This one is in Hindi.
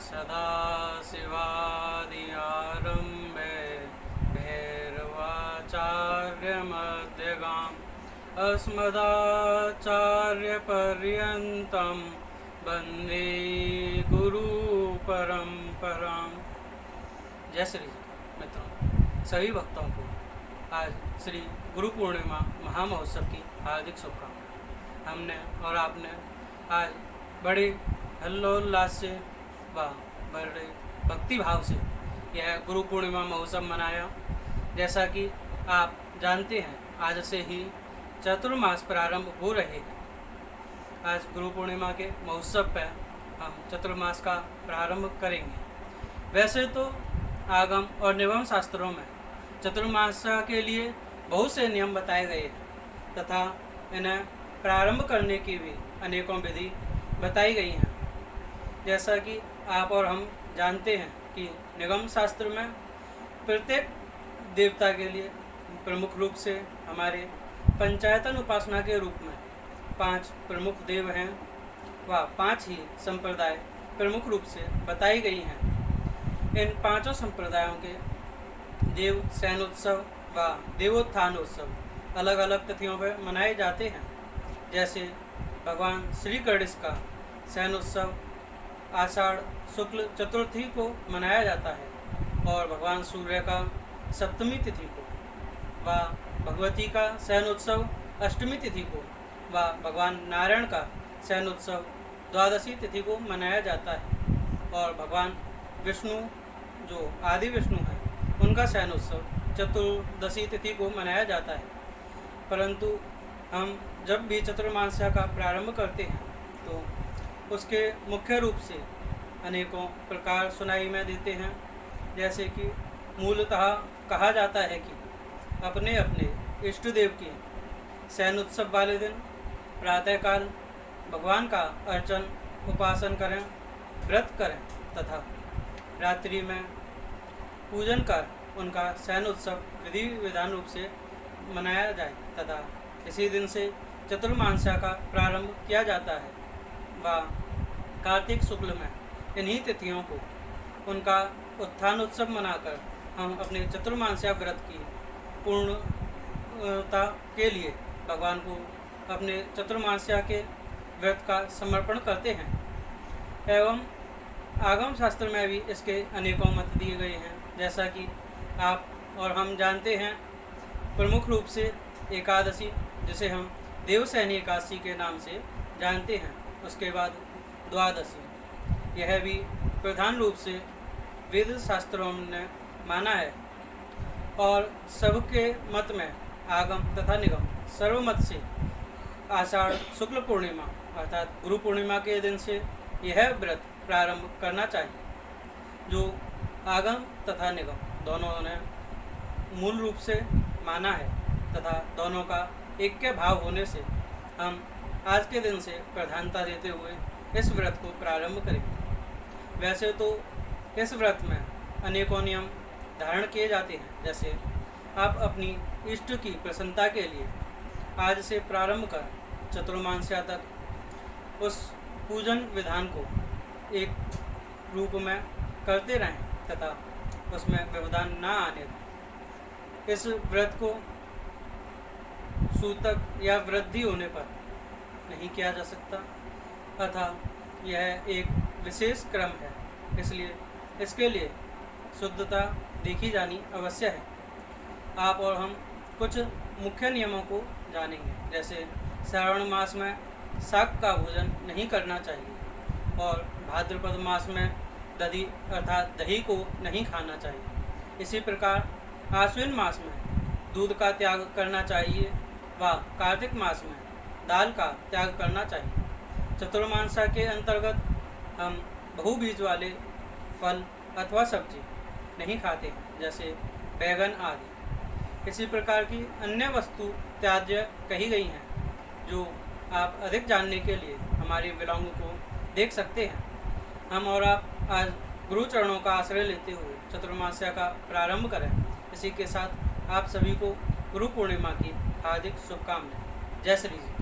सदाशिवादियारम्भे भैरवाचार्यमध्यगाम् अस्मदाचार्यपर्यन्तं वन्दे गुरुपरम्परां। जय श्री मित्रों, सभी भक्तों को आज श्री गुरु पूर्णिमा महामहोत्सव की हार्दिक शुभकामनाएं। हमने और आपने आज बड़े हल्लोल्लास से व बड़े भक्ति भाव से यह गुरु पूर्णिमा महोत्सव मनाया। जैसा कि आप जानते हैं, आज से ही चतुर्मास प्रारंभ हो रहे हैं। आज गुरु पूर्णिमा के महोत्सव पर हम चतुर्मास का प्रारंभ करेंगे। वैसे तो आगम और निगम शास्त्रों में चतुर्मास के लिए बहुत से नियम बताए गए हैं तथा इन्हें प्रारंभ करने की भी अनेकों विधि बताई गई हैं। जैसा कि आप और हम जानते हैं कि निगम शास्त्र में प्रत्येक देवता के लिए प्रमुख रूप से हमारे पंचायतन उपासना के रूप में 5 प्रमुख देव हैं व 5 ही संप्रदाय प्रमुख रूप से बताई गई हैं। इन 5 संप्रदायों के देव शयनोत्सव व देवोत्थानोत्सव अलग अलग तिथियों पर मनाए जाते हैं। जैसे भगवान श्री गणेश का शयनोत्सव आषाढ़ शुक्ल चतुर्थी को मनाया जाता है और भगवान सूर्य का सप्तमी तिथि को व भगवती का शयनोत्सव अष्टमी तिथि को व भगवान नारायण का शयनोत्सव द्वादशी तिथि को मनाया जाता है और भगवान विष्णु जो आदि विष्णु हैं उनका शयनोत्सव चतुर्दशी तिथि को मनाया जाता है। परंतु हम जब भी चतुर्मास्या का प्रारंभ करते हैं तो उसके मुख्य रूप से अनेकों प्रकार सुनाई में देते हैं। जैसे कि मूलतः कहा जाता है कि अपने अपने इष्ट देव के शयनोत्सव वाले दिन प्रातःकाल भगवान का अर्चन उपासन करें, व्रत करें तथा रात्रि में पूजन कर उनका शयनोत्सव विधि विधान रूप से मनाया जाए तथा इसी दिन से चतुर्मास्या का प्रारंभ किया जाता है व कार्तिक शुक्ल में इन्हीं तिथियों को उनका उत्थानोत्सव मनाकर हम अपने चतुर्मास्या व्रत की पूर्णता के लिए भगवान को अपने चतुर्मास्या के व्रत का समर्पण करते हैं। एवं आगम शास्त्र में भी इसके अनेकों मत दिए गए हैं। जैसा कि आप और हम जानते हैं, प्रमुख रूप से एकादशी जिसे हम देवशयनी एकादशी के नाम से जानते हैं, उसके बाद द्वादशी, यह भी प्रधान रूप से वेद शास्त्रों ने माना है। और सबके मत में आगम तथा निगम सर्वमत से आषाढ़ शुक्ल पूर्णिमा अर्थात गुरु पूर्णिमा के दिन से यह व्रत प्रारंभ करना चाहिए। जो आगम तथा निगम दोनों ने मूल रूप से माना है तथा दोनों का ऐक्य भाव होने से हम आज के दिन से प्रधानता देते हुए इस व्रत को प्रारंभ करेंगे। वैसे तो इस व्रत में अनेकों नियम धारण किए जाते हैं। जैसे आप अपनी इष्ट की प्रसन्नता के लिए आज से प्रारंभ कर चतुर्मास्या तक उस पूजन विधान को एक रूप में करते रहें तथा उसमें व्यवधान ना आने दें। इस व्रत को सूतक या वृद्धि होने पर नहीं किया जा सकता अतः यह एक विशेष क्रम है, इसलिए इसके लिए शुद्धता देखी जानी आवश्यक है। आप और हम कुछ मुख्य नियमों को जानेंगे। जैसे श्रावण मास में शाक का भोजन नहीं करना चाहिए और भाद्रपद मास में दधि अर्थात दही को नहीं खाना चाहिए। इसी प्रकार आश्विन मास में दूध का त्याग करना चाहिए व कार्तिक मास में दाल का त्याग करना चाहिए। चतुर्मास्या के अंतर्गत हम बहुबीज वाले फल अथवा सब्जी नहीं खाते हैं, जैसे बैगन आदि। इसी प्रकार की अन्य वस्तु त्याज्य कही गई हैं, जो आप अधिक जानने के लिए हमारे व्लॉग को देख सकते हैं। हम और आप आज गुरु चरणों का आश्रय लेते हुए चतुर्मास्या का प्रारंभ करें। इसी के साथ आप सभी को गुरु पूर्णिमा की हार्दिक शुभकामनाएं। जय श्री जी।